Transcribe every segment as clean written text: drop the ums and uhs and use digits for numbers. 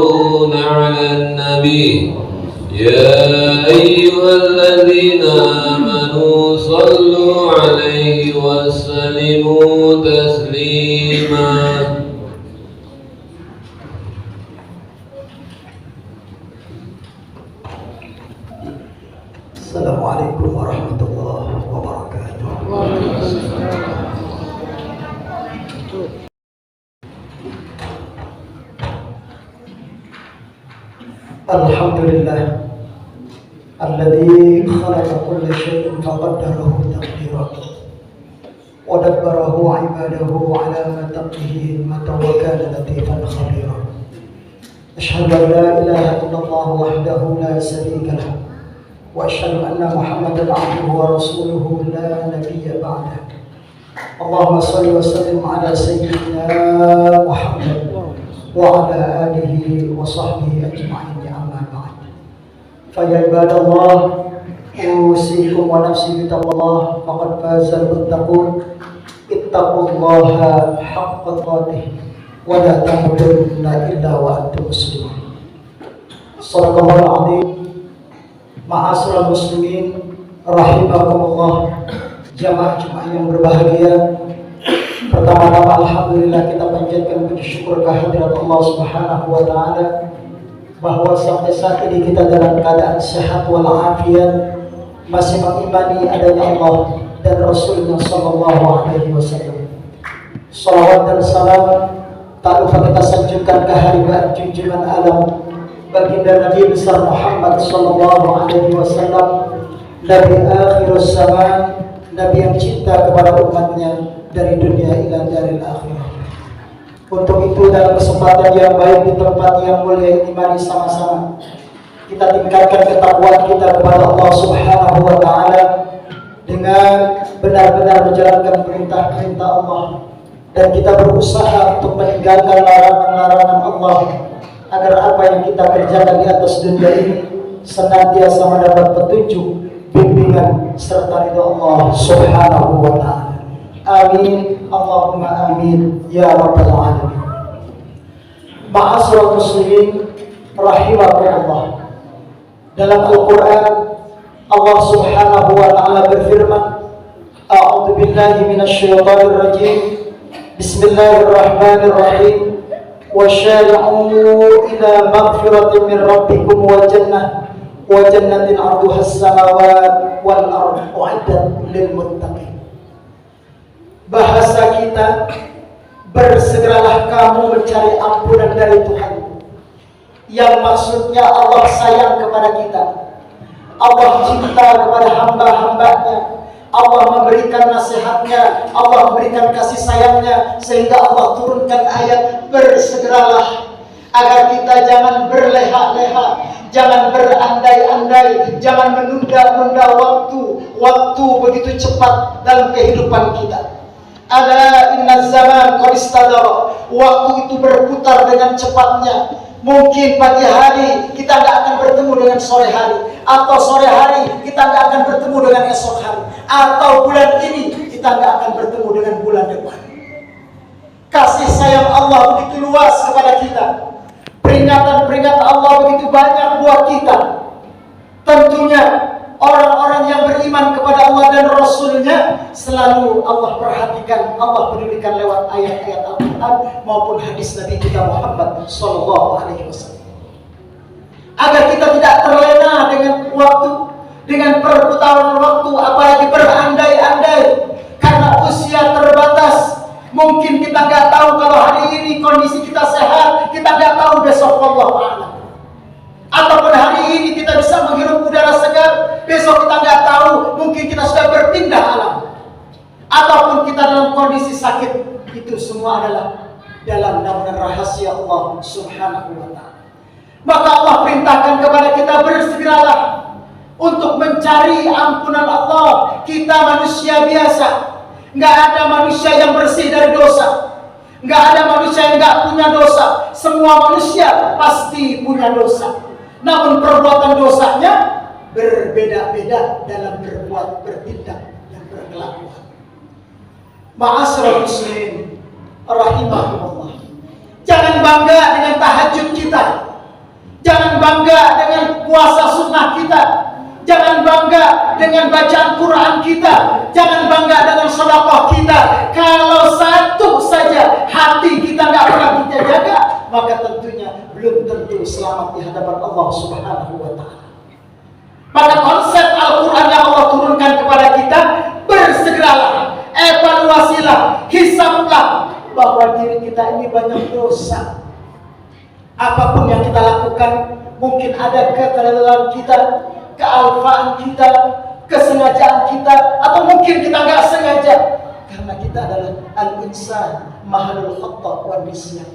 يصلون على النبي يا أيها الذين آمنوا صلوا عليه وسلموا تسليما. Assalamualaikum warahmatullahi wabarakatuh. Alhamdulillah alladzi khalaqa kulla syai'in faqaddarahu taqdira wa dabbarahu 'ibadahu 'ala ma taqdihi hikmatan wa kana latifan khabira. Asyhadu an la ilaha illallah wahdahu la syarika lahu wa asyhadu anna Muhammadan 'abduhu wa rasuluhu la nabiyya ba'dahu. Allahumma shalli wa sallim 'ala sayyidina Muhammad wa 'ala alihi wa sahbihi ajma'in. فيا عباد الله أوصيكم ونفسي بتقوى الله فقد فاز المتقون اتقوا الله حق تقاته ولا تموتن إلا وأنتم مسلمون. صدق الله العظيم. Ma'asyiral muslimin rahimakumullah, jamaah-jamaah yang berbahagia. Pertama-tama alhamdulillah kita panjatkan puji syukur kehadirat Allah Subhanahu wa taala bahwa sampai saat ini kita dalam keadaan sehat walafiat, masih mengimani adanya Allah dan Rasulnya Sallallahu Alaihi Wasallam. Salawat dan salam tak lupa kita sanjungkan kehadirat junjungan alam baginda Nabi besar Muhammad Sallallahu Alaihi Wasallam, Nabi akhir zaman, Nabi yang cinta kepada umatnya dari dunia ila daril akhirah. Untuk itu dalam kesempatan yang baik di tempat yang mulia ini, mari sama-sama kita tingkatkan ketakwaan kita kepada Allah Subhanahu wa taala dengan benar-benar menjalankan perintah-perintah Allah, dan kita berusaha untuk meninggalkan larangan-larangan Allah agar apa yang kita kerjakan di atas dunia ini senantiasa mendapat petunjuk, bimbingan serta ridha Allah Subhanahu wa taala. Amin, Allahumma amin ya rabbal alamin. Ma'asyiral muslimin rahimakumullah, dalam Al-Quran Allah Subhanahu wa ta'ala berfirman, a'udzu billahi minasyaitonir rajim, bismillahirrahmanirrahim, wa syari'u ila maghfiratin min rabbikum wa jannatin 'arduha as-samawati wal ardu u'iddat lil muttaqin. Bahasa kita, bersegeralah kamu mencari ampunan dari Tuhan, yang maksudnya Allah sayang kepada kita, Allah cinta kepada hamba-hambanya, Allah memberikan nasihatnya, Allah memberikan kasih sayangnya, sehingga Allah turunkan ayat bersegeralah, agar kita jangan berleha-leha, jangan berandai-andai, jangan menunda-nunda waktu begitu cepat dalam kehidupan kita. Ala inna zaman qad istadara, waktu itu berputar dengan cepatnya. Mungkin pagi hari kita tidak akan bertemu dengan sore hari, atau sore hari kita tidak akan bertemu dengan esok hari, atau bulan ini kita tidak akan bertemu dengan bulan depan. Kasih sayang Allah begitu luas kepada kita, peringatan-peringatan Allah begitu banyak buat kita. Tentunya orang-orang yang beriman kepada Allah dan Rasulnya selalu Allah perhatikan, Allah pedulikan lewat ayat-ayat Al-Quran maupun hadis Nabi kita Muhammad Sallallahu Alaihi Wasallam, agar kita tidak terlena dengan waktu, dengan perputaran waktu, apalagi berandai-andai karena usia terbatas. Mungkin kita nggak tahu kalau hari ini kondisi kita sehat, kita nggak tahu besok wallahu a'lam. Ataupun hari ini kita bisa menghirup udara segar, besok kita nggak tahu, mungkin kita sudah berpindah alam, ataupun kita dalam kondisi sakit. Itu semua adalah dalam naungan rahasia Allah Subhanahu wa ta'ala. Maka Allah perintahkan kepada kita, bersegeralah untuk mencari ampunan Allah. Kita manusia biasa, nggak ada manusia yang bersih dari dosa, nggak ada manusia yang nggak punya dosa. Semua manusia pasti punya dosa. Namun perbuatan dosanya berbeda-beda dalam berbuat, bertindak, dan berkelakuan. Ma'asyiral muslimin rahimakumullah, jangan bangga dengan tahajud kita. dengan bacaan Quran kita, jangan bangga dengan sedekah kita. Kalau satu saja hati kita nggak pernah kita jaga, maka tentunya belum tentu selamat di hadapan Allah Subhanahu wa Ta'ala. Maka konsep Al-Quran yang Allah turunkan kepada kita, bersegeralah, evaluasilah, hisablah bahwa diri kita ini banyak dosa. Apapun yang kita lakukan, mungkin ada keterlaluan kita, kealfaan kita, kesengajaan kita, atau mungkin kita nggak sengaja. Karena kita adalah al-insan mahalul khata' wa nisyan.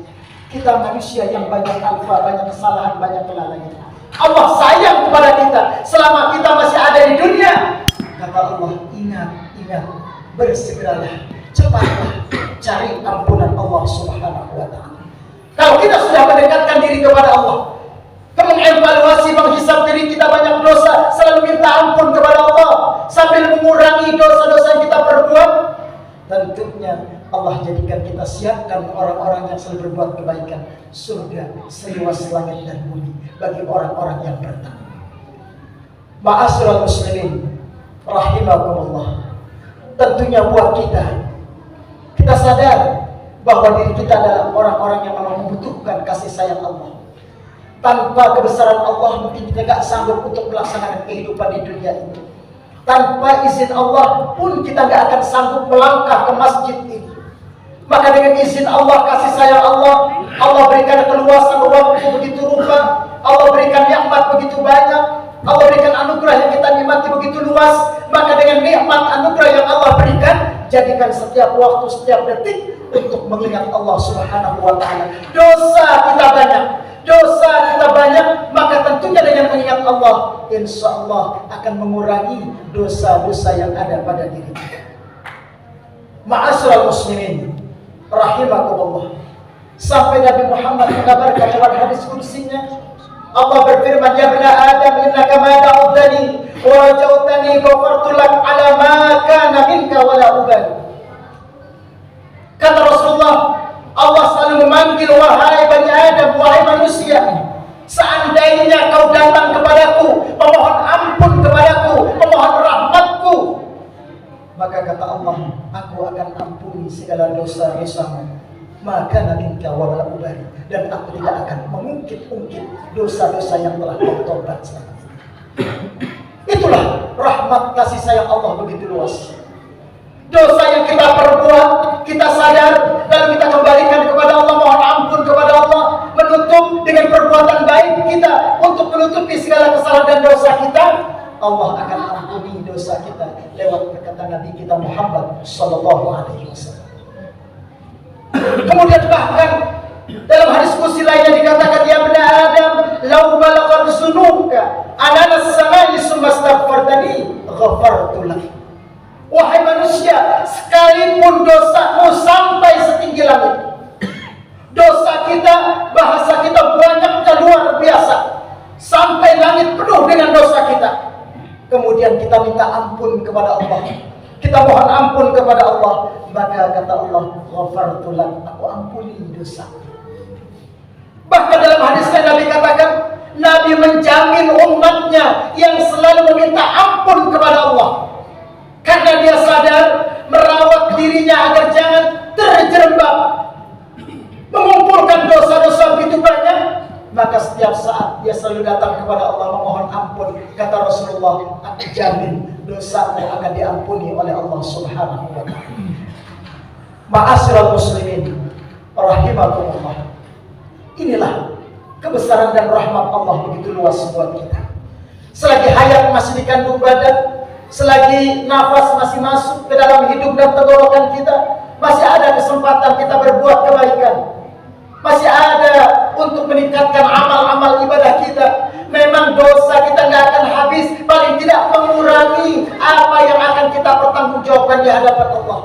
Kita manusia yang banyak alfa, banyak kesalahan, banyak kelalaian. Allah sayang kepada kita selama kita masih ada di dunia. Kata Allah, ingat, bersegeralah, cepatlah cari ampunan Allah Subhanahu wa Ta'ala. Kalau kita sudah mendekatkan diri kepada Allah, mengevaluasi, menghisab diri kita banyak dosa, selalu minta ampun kepada Allah sambil mengurangi dosa-dosa yang kita perbuat, tentunya Allah jadikan kita siapkan orang-orang yang selalu berbuat kebaikan, surga seluas langit dan bumi bagi orang-orang yang bertakwa. Ma'asyiral muslimin rahimakumullah, tentunya buat kita sadar bahwa diri kita adalah orang-orang yang memang membutuhkan kasih sayang Allah. Tanpa kebesaran Allah mungkin kita tidak sanggup untuk melaksanakan kehidupan di dunia ini. Tanpa izin Allah pun kita tidak akan sanggup melangkah ke masjid ini. Maka dengan izin Allah, kasih sayang Allah, Allah berikan keluasan waktu begitu rupa, Allah berikan nikmat begitu banyak, Allah berikan anugerah yang kita nikmati begitu luas. Maka dengan nikmat anugerah yang Allah berikan, jadikan setiap waktu, setiap detik untuk mengingat Allah Subhanahu wa Ta'ala. Dosa kita banyak, maka tentunya dengan mengingat Allah, insya Allah akan mengurangi dosa-dosa yang ada pada diri kita. Ma'asyiral muslimin rahimakumullah, sampai Nabi Muhammad mengabarkan dalam hadis qudsinya, Allah berfirman, ya bani Adam, innaka ma da'utani wa rajautani ghafartu lak ala ma kana minka wa la ubali. Kata Rasulullah, Allah selalu memanggil, wahai bani Adam, wahai manusia, seandainya kau datang kepadaku, memohon ampun kepadaku, memohon rahmatku, maka kata Allah, aku akan ampuni segala dosa-dosamu, maka minka wa la ubali, dan aku tidak akan mengungkit-ungkit dosa-dosa yang telah kau tobat selama ini. Itulah rahmat kasih sayang Allah begitu luas. Dosa yang kita perbuat, kita sadar, lalu kita kembalikan kepada Allah, mohon ampun kepada Allah, menutup dengan perbuatan baik kita untuk menutupi segala kesalahan dan dosa kita. Allah akan ampuni dosa kita lewat perkataan Nabi kita Muhammad sallallahu alaihi wasallam. Kemudian bahkan dalam hadis qudsi lainnya dikatakan, ya bani Adam, law balaghat sunuka ananas samai summa astaghfartani ghafartu lak. Wahai manusia, sekalipun dosamu sampai setinggi langit, dosa kita, bahasa kita banyaknya luar biasa, sampai langit penuh dengan dosa kita, kemudian kita minta ampun kepada Allah, kita mohon ampun kepada Allah, maka kata Allah, ghafartu lak, aku ampuni dosa. Bahkan dalam hadisnya Nabi katakan, Nabi menjamin umatnya yang selalu meminta ampun kepada Allah, karena dia sadar merawat dirinya agar jangan terjerembab, mengumpulkan dosa-dosa begitu banyak, maka setiap saat dia selalu datang kepada Allah memohon ampun. Kata Rasulullah, aku jamin dosamu akan diampuni oleh Allah Subhanahu wa Ta'ala. Ma'asyiral muslimin rahimakumullah, inilah kebesaran dan rahmat Allah begitu luas buat kita. Selagi hayat masih dikandung badan, selagi nafas masih masuk ke dalam hidup dan tenggorokan kita, masih ada kesempatan kita berbuat kebaikan, masih ada untuk meningkatkan amal-amal ibadah kita. Memang dosa kita nggak akan habis, paling tidak mengurangi apa yang akan kita pertanggungjawabkan di hadapan Allah.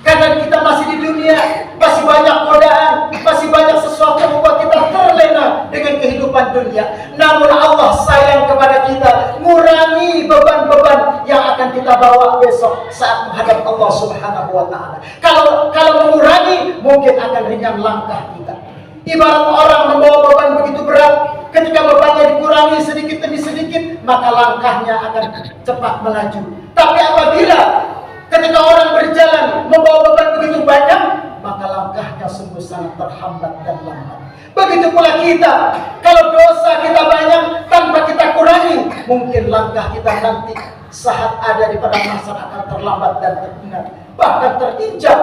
Karena kita masih di dunia, masih banyak godaan, masih banyak sesuatu yang membuat kita terlena dengan kehidupan dunia. Namun Allah sayang kepada kita, mengurangi beban-beban yang akan kita bawa besok saat menghadap Allah Subhanahu wa Ta'ala. Kalau mengurangi, mungkin akan ringan langkah kita. Ibarat orang membawa beban begitu berat, Ketika bebannya dikurangi sedikit demi sedikit, maka langkahnya akan cepat melaju. Tapi apabila ketika orang berjalan membawa beban begitu banyak, maka langkahnya sungguh sangat terhambat dan lambat. Begitu pula kita, kalau dosa kita banyak tanpa kita kurangi, mungkin langkah kita nanti saat ada di padang mahsyar akan terlambat dan terhindat, bahkan terinjak,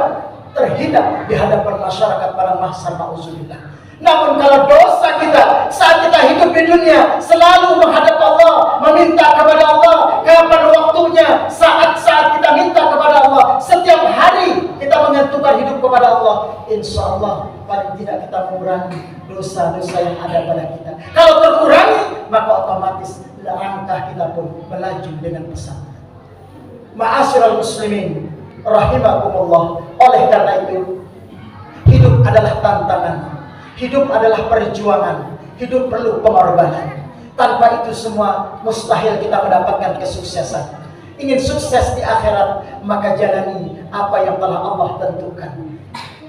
terhina di hadapan masyarakat padang mahsyar. Nauzubillah. Namun kalau dosa kita saat kita hidup di dunia selalu menghadap Allah, meminta kepada Allah, kapan waktunya, saat-saat kita minta kepada Allah, setiap hari kita menyentuhkan hidup kepada Allah, insya Allah paling tidak kita mengurangi dosa-dosa yang ada pada kita. Kalau terkurangi, maka otomatis langkah kita pun melaju dengan pesat. Ma'asyiral muslimin rahimakumullah. Oleh karena itu, hidup adalah tantangan, hidup adalah perjuangan, hidup perlu pengorbanan. Tanpa itu semua mustahil kita mendapatkan kesuksesan. Ingin sukses di akhirat, maka jalani apa yang telah Allah tentukan.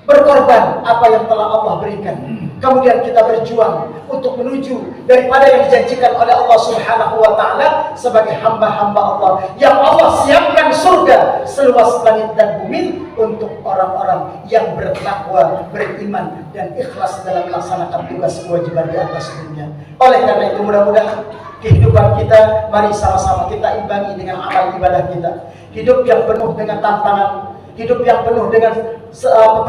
Berkorban apa yang telah Allah berikan. Kemudian kita berjuang untuk menuju daripada yang dijanjikan oleh Allah Subhanahu wa taala sebagai hamba-hamba Allah yang Allah siapkan surga seluas langit dan bumi untuk orang-orang yang bertakwa, beriman dan ikhlas dalam melaksanakan tugas kewajiban di atas dunia. Oleh karena itu mudah-mudahan kehidupan kita, mari sama-sama kita imbangi dengan amal ibadah kita. Hidup yang penuh dengan tantangan, hidup yang penuh dengan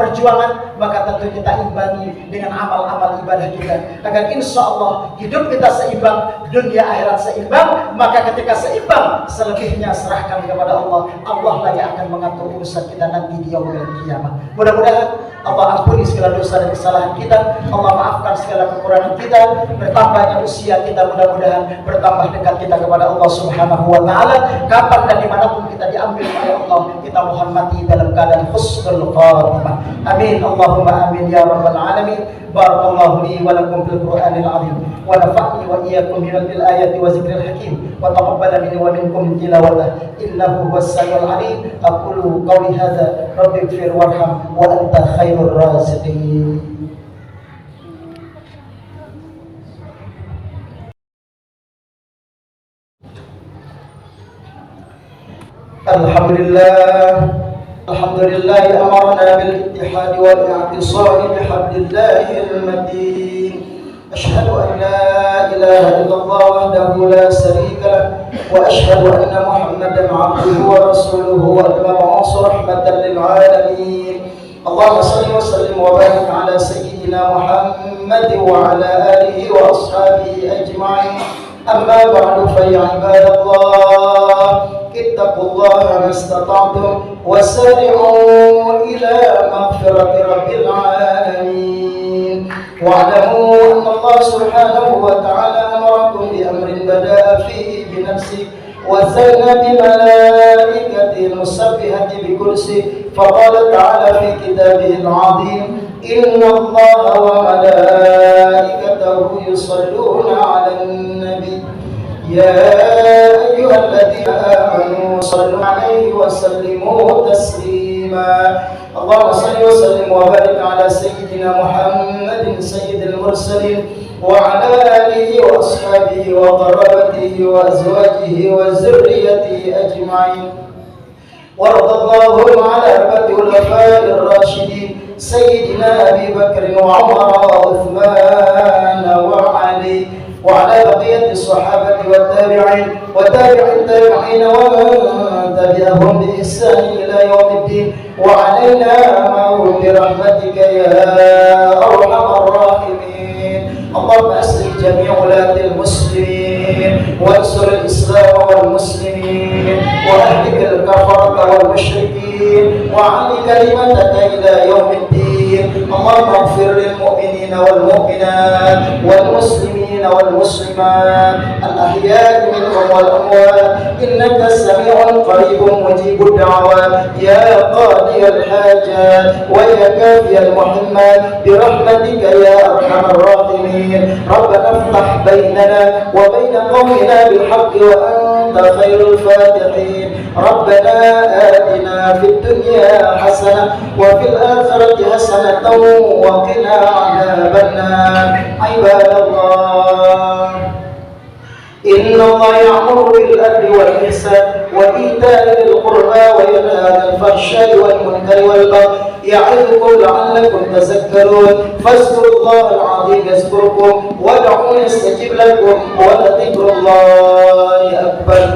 perjuangan, maka tentu kita imbangi dengan amal-amal ibadah kita, agar insya Allah hidup kita seimbang, dunia akhirat seimbang. Maka ketika seimbang, selebihnya serahkan kepada Allah. Allah lah yang akan mengatur urusan kita nanti di yaumil qiyamah. Mudah-mudahan Allah ampuni segala dosa dan kesalahan kita, Allah maafkan segala kekurangan kita, bertambahnya usia kita, mudah-mudahan bertambah dekat kita kepada Allah Subhanahu wa taala. Kapan dan dimanapun kita diambil oleh Allah, kita mohon mati dalam keadaan husnul khatimah. Amin Allahumma amin ya rabbal alamin. Barakallahu li wa lakum fil Qur'anil azim wa nafa'ni wa iyyakum bil ayati wa zikril hakim wa taqabbala minni wa minkum tilawatah innahu huwas samiul alim. Aqulu qawli hadza rabbighfir warham wa anta khairur raziqin. Alhamdulillah. Alhamdulillah amarna bil ittihad wal i'tisam bihablillahil matin. Asyhadu an la ilaha illallah wahdahu la syarika lah wa asyhadu anna Muhammadan 'abduhu wa rasuluhu wal mab'uts rahmatan lil alamin. Allahumma shalli wa sallim wa barik ala sayyidina Muhammad wa ala alihi wa ashabihi ajma'in. Amma ba'du fa ya ibadallah, ittaqullaha mastata'tum wasari'u ila maghfirati rabbil alamin. Wa'lamu anna Allah subhanahu wa ta'ala amarakum bi amrin bada'a fihi bi nafsihi wa thana bi malaikatihi al-musabbihati bi kursi. Faqala ta'ala fi kitabihi al-'azim, inna Allaha wa malaikatahu yusalluna 'alan nabi ya ayyuhalladzina amanu sallu 'alaihi wa sallimu taslima. Allahumma salli wa sallim wa barik ala sayyidina Muhammadin sayyidil mursalin wa ala alihi wa ashabihi wa qarabatihi wa azwajihi wa zurriyyatihi ajma'in. وارض اللهم على أربعة الخلفاء الراشدين سيدنا أبي بكر وعمر وعثمان وعلي وعلى بقية الصحابة والتابعين وتابع التابعين ومن تبعهم بإحسان إلى يوم الدين وعلينا معهم برحمتك يا أرحم الراحمين. اللهم أسلم جميع ولاة المسلمين وانصر الإسلام والمسلمين وأهلك الكفرة والمشركين وعلي كلمتك إلى يوم الدين. اللهم اغفر للمؤمنين والمؤمنات والمسلمين والمسلمات الأحياء منهم والأموات إنك سميع قريب مجيب الدعوات يا قاضي الحاجات ويا كافي المهمات برحمتك يا أرحم الراحمين. ربنا افتح بيننا وبين قومنا بالحق وأنت خير الفاتحين. ربنا آتنا في الدنيا حسنة وفي الآخرة حسنة وقنا عذاب النار. عباد الله الله يأمر بالعدل والإحسان وإيتاء ذي القربى وينهى عن الفحشاء والمنكر والبغي يعظكم لعلكم تذكرون فاذكروا الله العظيم يذكركم وادعوه يستجب لكم ولذكر الله أكبر.